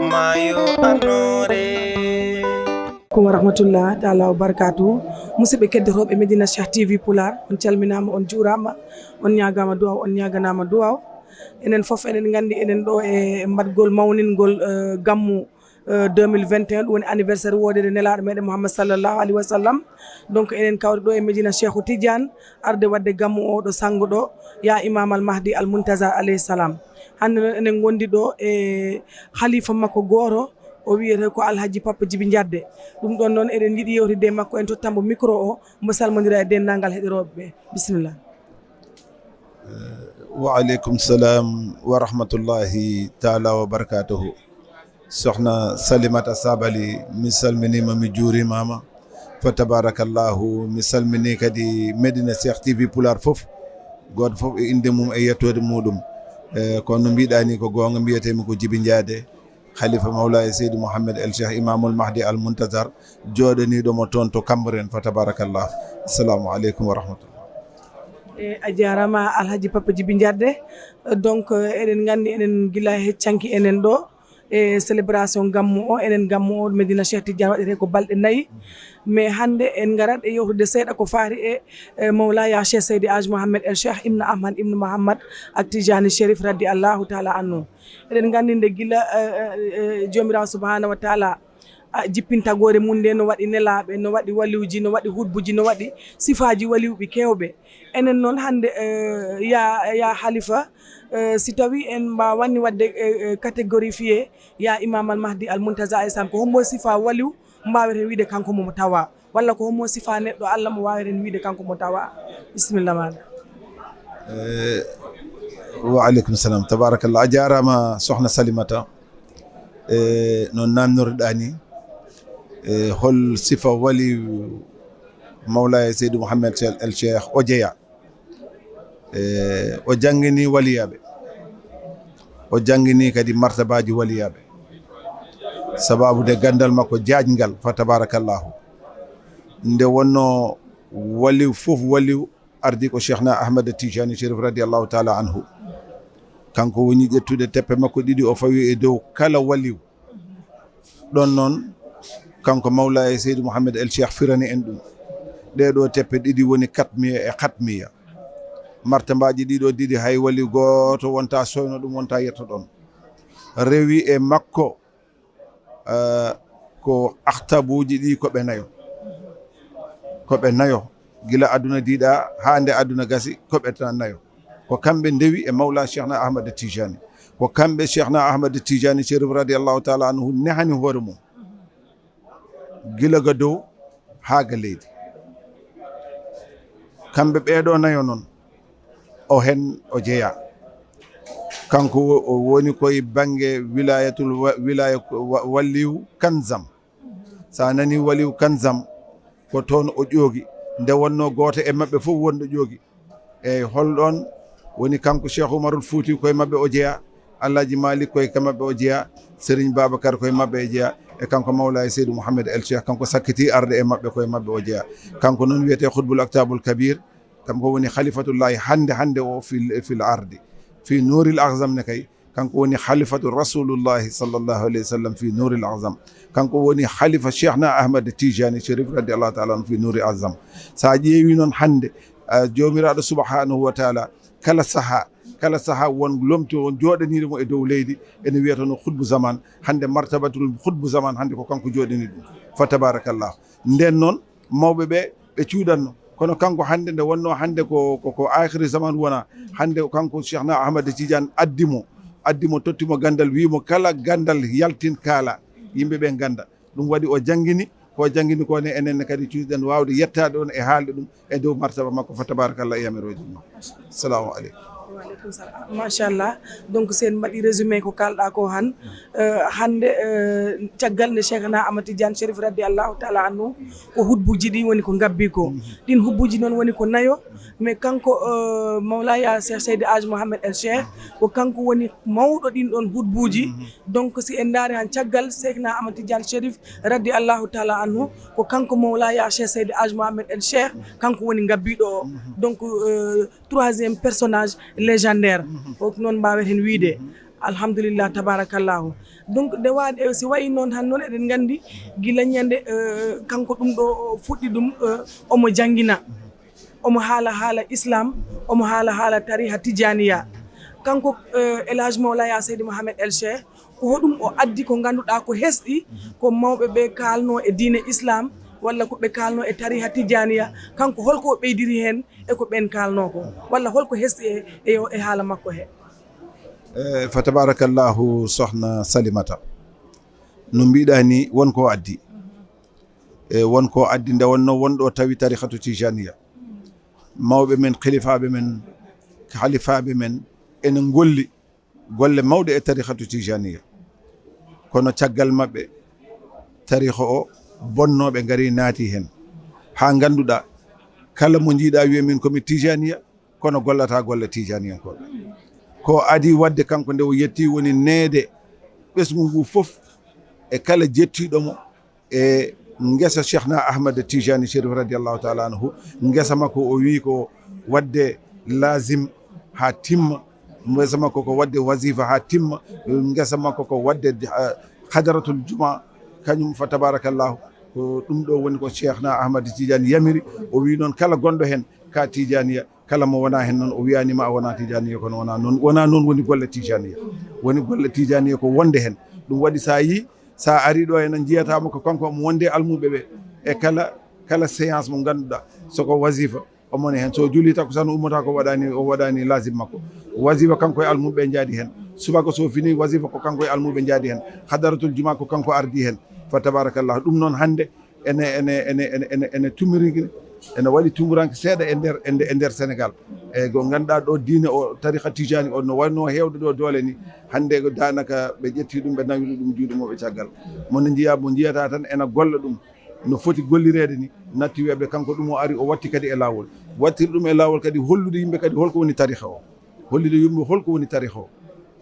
mayo anore ko rahmatullah taala wa barakatuh musidɓe keddotoɓe Medina Cheikh TV Pular on calminama on juurama on ñagama duwaw on ñaganama duwaw enen foof enen gandi enen ɗo e mbaɗgol mawningol gammu 2021 ɗum woni anniversaire wodede nelaɗo meɗen Mouhammad sallllahu alayhi wa sallam donc enen kawri ɗo e Medina Cheikhou Tidiane arde wadde gammu o ɗo sanggo ɗo ya imam al mahdi al muntazar alayhi salam hande noon enen gondi ɗo e khalifa makko goto o wiyete ko alhaji Papa Djiby Diadde ɗum ɗon noon eɗen yiiɗi yewtide makko en tottambo micro o mbo salmodira e dendagal heɗiroɓe ɓe bisimillah. wa aleykum salam wa rahmatullahi taala wa barakatuhu. sohna Salimata Sabali mi salminima mi juurimama fa tabarakallahu mi salmini kadi Medina Cheikh TV Pular foof goto foof e inde mum e yettode muɗum kono no mbiɗani ko gonga mbiyetemi ko Djiby Diadde khalifa mawlaye Seydi Mouhamed El Cheikh Imamul Mahdi Al Muntazar joɗaniɗomo toon to Cambérène fa tabarakallah. Assalamu aleykum wa rahmatullah. a jarama alhaji Papa Djiby Diadde donc eɗen gandi enen guila heccanki enen ɗo e célébration gammu o enen gammu o Medina Cheikh Tidiane waɗete ko balɗe 4 mais hande en garat e yewtude seeɗa ko faari e mawlaya Cheikh Seydi Hadj Mouhamed El Cheikh Ibn Ahmad Ibn Mouhammad ak Tijani Chérif radi allahu taala anhu eɗen gandi nde guila jomirawo subhanahu wa taala jippinta gore mum nde no waɗi nelaɓe no waɗi waliuji no waɗi hudbuji no waɗi sifaji waliuɓe kewɓe enen noon hande ya halifa si tawi en mbawani wadde catégorie fiye ya imam al mahdi al muntaza alayhi ko hommo sifa waliw mbaweten wiide kanko momo tawa walla ko hommo sifa neɗɗo Allah mo waweten wiide kanko mo tawa bisimillah maɗa. wa aleykum salam tabarakallah. a jarama sohna Salimata no namnorɗani hol sifa wali mawlaye Seydi Mouhamed El Cheikh o jeeya o jangini waliyaɓe o jangini kadi martabaji waliyaɓe sababude gandal makko jajgal fa tabarakallahu nde wonno waliw fof waliw ardi ko Cheikhna Ahmed Tijani Chérif radiallahu taala anhu kanko woni ƴettude teppe makko ɗiɗi o fawi e dow kala waliw ɗon noon kanko mawla e Seydi Mouhamed El Cheikh firani en ɗum ɗeɗo teppe ɗiɗi woni 400 e 400 martabaji ɗiɗo ɗiɗi hay wali goto wonta soyno ɗum wonta yetto ɗon rewi e makko ko ahtabuji ɗi koɓe nayo gila aduna diiɗa ha nde aduna gasi koɓe tan nayo ko kamɓe ndewi e mawla Cheikhna Ahmad Tijani ko kamɓe Cheikhna Ahmad Tijani Chérif radiallahu taala anhu nehani hoore mum gila ga dow ha ga leydi kamɓe ɓeeɗo nayo noon o hen o jeeya kanko woni koye banggue wilaya waliw kanzam sa nani waliw kanzam ko toon o ƴoogi nde wonno goto e mabɓe fof wonɗo ƴoogi eyyi holɗon woni kanko Cheikh Oumarul Fouti koye mabɓe o jeeya Alhaji Malik koye mabɓe o jeeya Serigne Babacar koye mabɓe e jeeya e kanko mawla e Seydou Mouhamed El Cheikh kanko sakkiti arde e mabɓe koye mabɓe o jeeya kanko noon wiyete khutbul aktabul kabir kanko woni khalifatullahi hande o fil ardi fi nouril azam ne kay kanko woni khalifatu rasulullahi sallallahu alayhi wa sallam fi nouril azam kanko woni khalifa Cheikhna Ahmad Tijani Chérif radiallahu taala anhu fi nouril azam sa ƴeewi noon hande jomiraɗo subhanahu wa taala kala saaha won lomti won joɗaniɗomo e dow leydi ene wiyata no khutbu zaman hande martabatul khutbu zaman hande ko kanko joɗani ɗum fa tabarakallah nden noon mawɓe ɓe cuuɗanno kono kanko hande nde wonno hande ko akhiri zaman wona hande kanko Cheikhna Ahmad Tidiane addimo tottimo gandal wimo kala gandal yaltin kaala yimɓeɓe ganda ɗum waɗi o jangguini ko ne enenne kadi cuuɗiɗen wawde yettade on e haalde ɗum e dow martaba makko fa tabarakallah yamiroji ɗum. Assalamu aleykum. Waaleykum salam machallah donc sen mbaɗi résumé ko kalɗa ko han hande caggal nde Cheikhna Ahmad Tidiane Chérif radiallahu taala anhu ko hudbuji ɗi woni ko gabbi ko ɗin hudbuji noon woni ko nayo mais kanko mawlaya Cheikh Seydi Hadj Mouhamed El Cheikh ko kanko woni mawɗo ɗin ɗon hudbuji donc si en daari han caggal Cheikhna Ahmad Tidiane Chérif radiallahu taala anhu ko kanko mawlaya Cheikh Seydi Hadj Mouhamed El Cheikh kanko woni gabbiɗo o donc troisiéme personnage légendaire o noon mbaweten wiide alhamdulillah tabarakallahu donc nde waɗi si wayi noon han noon eɗen gandi gila ñande kanko ɗum ɗo fuɗɗi ɗum omo jangguina omo haala islam omo haala tariha tijaniya kanko El Hadj Mawlaya Seydi Mouhamed El Cheikh ko hoɗum o addi ko ganduɗa ko hesɗi ko mawɓe ɓe kalno e diine islam walla ko ɓe kalno e tariha tijaniya kanko holko o ɓeydiri hen e ko ɓen kalno ko walla holko hesɗi e haala makko he fa tabarakallahu sohna Salimata no mbiɗa ni wonko addi wonko addi nde wonno wonɗo tawi tarihatu tijaniya mawɓe men halifaɓe men ene golli golle mawɗe e tarihatu tijaniya kono caggal maɓɓe tariha o bonnoɓe gari naati hen ha ganduɗa kala mo jiiɗa wiya min komi tijaniya kono gollata golle tijaniyankoɓe ko adi wadde kanko nde o yetti woni neede ɓesgu ngu fof e kala jettiɗomo e ngesa Cheikhna Ahmad Tijani Chérif radiallahu taala anhu ngesa makko o wi ko wadde lazim ha timma ngesa makko ko wadde wasifa ha timma ngesa makko ko wadde hadaratul juma kañum fa tabarakallahu ko ɗum ɗo woni ko Cheikhna Ahmad Tidiane yamiri o wi noon kala gonɗo hen ka tijaniya kala mo wona hen noon o wiyanima a wona tijaniya kono wona noon woni golle tijaniya woni golle tijaniya ko wonde hen ɗum waɗi sa yi sa ari ɗo enen jiyatama ko kanko omo wonde almuɓe ɓe e kala séance mo ganduɗa soko wasifa omone hen so juuli takusan ummata ko o waɗani lazim makko wasifa kanko e almuɓe jaadi hen subaka so fini wasifa ko kanko e almuɓe jaadi hen hadaratul juma ko kanko ardi hen fa tabarakallah ɗum noon hande ene tumirigui ene waɗi tumuranke seeɗa e nder Sénégal eyyi ko ganduɗa ɗo diine o tariha tijani o no wanno hewde ɗo doole ni hande ko danaka ɓe ƴetti ɗum ɓe nawi ɗum juuɗumoɓe caggal mono mo jiyata tan ene golla ɗum no foti gollirede ni natti weɓe kanko ɗum o ari o watti kadi e lawol wattiri ɗum e lawol kadi hollude yimɓe kadi holko woni tariha o hollude yimɓe holko woni tariha o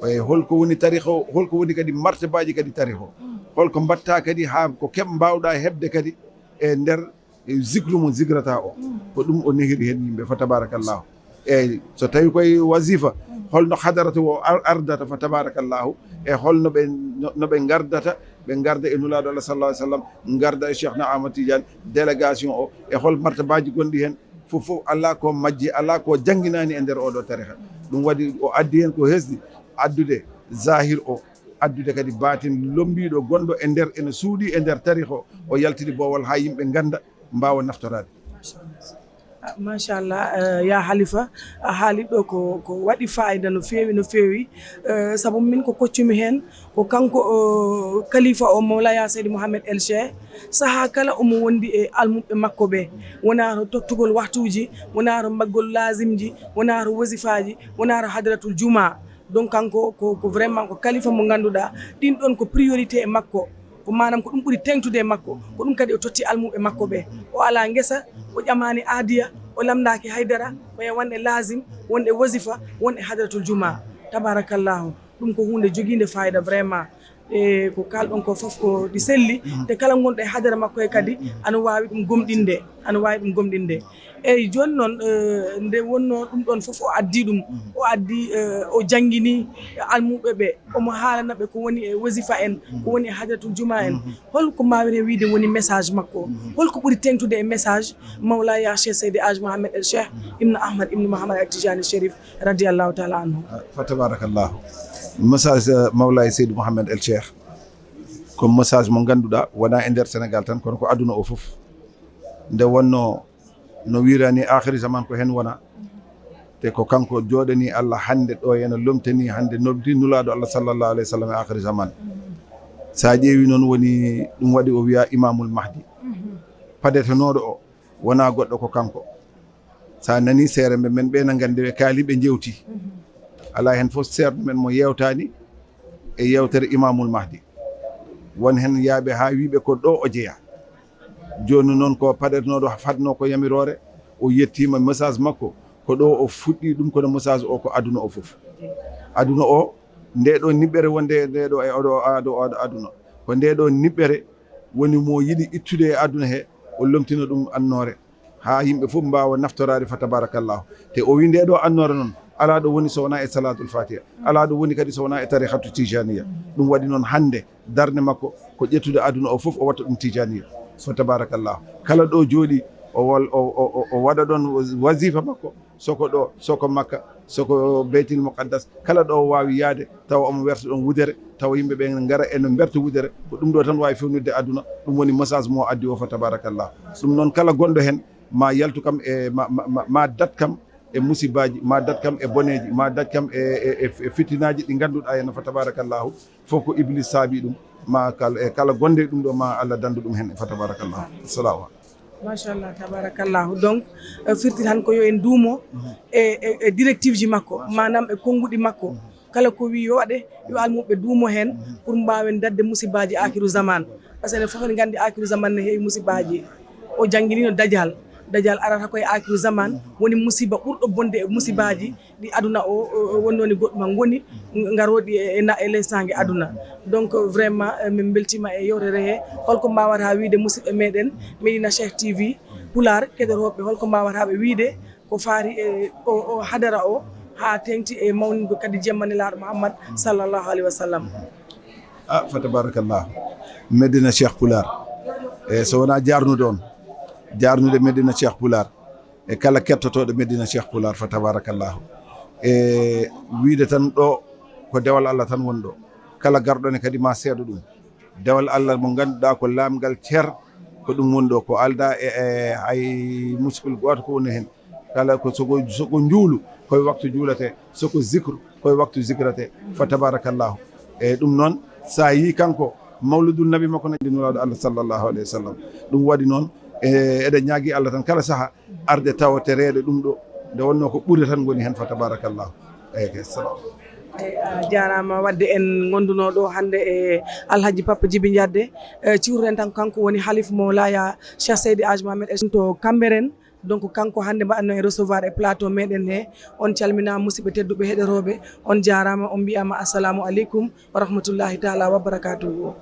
eyyi holko woni tariha o holko woni kadi martabaji kadi tariha o holko mbatta kadi ha ko mbawɗa hebde kadi e nder zikru mo zigrata o ko ɗum o nehiri hen yimɓe fa tabarakallahu eyyi so tawi koye wasifa holno hadarata o ardata fa tabarakallahu e holno noɓe gardata ɓe garda e nulaɗo Allah sallallahu alaihi wasallam garda e Cheikhna Ahmad Tidiane délégation o e hol martabaji gonɗi hen fof ala ko majji ala ko jangguinani e nder oɗo tariha ɗum waɗi o addi hen ko hesdi addude zahir o addude kadi batin lombiɗo gonɗo e nder ene suuɗi e nder tariha o yaltidi bowol ha yimɓe ganda mbawa naftorade machallah ya halifa a haali ɗo ko waɗi fayida no fewi saabu min ko koccumi hen ko kanko kalifa o Mawlaya Seydi Mouhamed El Cheikh saaha kala omo wondi e almuɓe makko ɓe wonaro tottugol waktuji wonaro mbaggol lazimji wonaro wasifaji wonaro hadratul juma donc kanko ko vraiment ko kalifa mo ganduɗa ɗin ɗon ko priorité e makko ko manam ko ɗum ɓuuri tengtude e makko ko ɗum kadi o totti almuɓe makko ɓe o ala guesa o ƴamani aadiya o lamdaki haydara koye wonde lazim wonde wasifa wonde hadratul juma tabarakallahu ɗum ko hunde joguinde fayida vraiment e ko kalɗon ko foof ko ɗi selli te kala gonɗo e hadara makko e kadi ana wawi ɗum gomɗinde eyyi joni noon nde wonno ɗum ɗon foof o addi ɗum o jangguini almuɓe ɓe omo haalanaɓe ko woni e wasifa en ko woni e hadratul juma en holko mawire wiide woni message makko holko ɓuuri tengtude e message Mawlaya Cheikh Seydi Hadj Mouhamed El Cheikh ibn Ahmad ibn Mouhamed Al Tijani Chérif radiallahu taala anhu fa tabarakallahu message Mawlaya Seydi Mouhamed El Cheikh ko message mo ganduɗa wona e nder Sénégal tan kono ko aduna o foof nde wonno no wirani akhiri zaman ko hen wona te ko kanko joɗani Allah hande ɗo ene lomtani hande noddi nulaɗo Allah sallallahu alayhi wa sallam e akhiri zaman sa ƴeewi noon woni ɗum waɗi o wiya imamul mahdi padetenoɗo o wona goɗɗo ko kanko sa nani seere men ɓe na gandi ɓe kaali ɓe jewti ala hen fof seerɗo men mo yewtani e yewtere imamul mahdi won hen yaaɓe ha wiɓe ko ɗo o jeeya joni noon ko paɗetenoɗo fatno ko yamirore o yettima message makko ko ɗo o fuɗɗi ɗum kono message o ko aduna o foof aduna o ndeɗo niɓɓere wonde ndeɗo e oɗo aduna ko ndeɗo niɓɓere woni mo yiɗi ittude e aduna he o lomtina ɗum annore ha yimɓe fof mbawa naftorade fa tabarakallahu te o wi ndeɗo annore noon ala ɗo woni so wona e salatul fatiha ala ɗo woni kadi so wona e tarihatu tijaniya ɗum waɗi noon hande darde makko ko ƴettude aduna o fof o watta ɗum tijaniya fa tabarakallahu kala ɗo jooɗi o waɗa ɗon wasifa makko soko ɗo soko makka soko beytil muqaddas kala ɗo wawi yaade tawa omo werta ɗon wudere tawa yimɓe ɓe gara eno berta wudere ko ɗum ɗo tan wawi fewnirde aduna ɗum woni message mo addi o fa tabarakallah ɗum noon kala gonɗo hen ma yaltu kam e ma dat kam e musibaji ma dat kam e boneji ma dat kam e fitinaji ɗi ganduɗa hen fa tabarakallahu fof ko iblis saabi ɗum ma kala gonde ɗum ɗo ma Allah dandu ɗum hen fa tabarakallahu assalamu machallah tabarakallahu donc firti tan ko yo en duumo e directive ji makko manam e konguɗi makko kala ko wi yo waɗe yo almuɓe duumo hen pour mbawen dadde musibaji akiru zaman par ce que enen fof en gandi akiru zaman ne heewi musibaji o jangguinino dajal arata koye akiru zaman woni musiba ɓurɗo bonde e musibaji ɗi aduna o woni woni goɗɗuma goni garoɗi e leysangue aduna donc vraiment min beltima e yewtere he holko mbawata wiide musidɓe meɗen Medina Cheikh TV Pular keɗotoɓe holko mbawataɓe wiide ko faari e o hadara o ha tengti e mawnigo kadi jemmanilaɗo Mouhammad sallllahu alayhi wa sallam fa tabarakallah Medina Cheikh Pular e so wona jarnude on jarnude Medina Cheikh Pular e kala kettotoɗo Medina Cheikh Pular fa tabarakallahu e wiide tan ɗo ko dewal Allah tan woni ɗo kala garɗone kadi ma seeɗa ɗum dewal Allah mo ganduɗa ko lamgal ceer ko ɗum woni ɗo ko alda e hay muskul goto ko woni hen kala ko soko juulu koye waktu juulate soko zicre koye waktu zicrate fa tabarakallahu e ɗum noon sa yi kanko mawludul nabi makko naɗi nuraɗo Allah sallllahu alayhi wa sallam ɗum waɗi noon eɗen ñaagui Allah tan kala saaha arde tawatereɗe ɗum ɗo nde wonno ko ɓuuri tan goni hen fa tabarakallahu eyyi salam jarama wadde en gonduno ɗo hande e Alhaji Papa Djiby Diatde ciwruɗen tan kanko woni halife mo Laya Cheikh Seydi Hadji Mahamed to Cambérène donc kanko hande mbaɗanno e recevoir e plateau meɗen he on calmina musidɓe tedduɓe heɗoroɓe on jarama on mbiyama assalamu aleykum wa rahmatullahi taala wa barakatuhu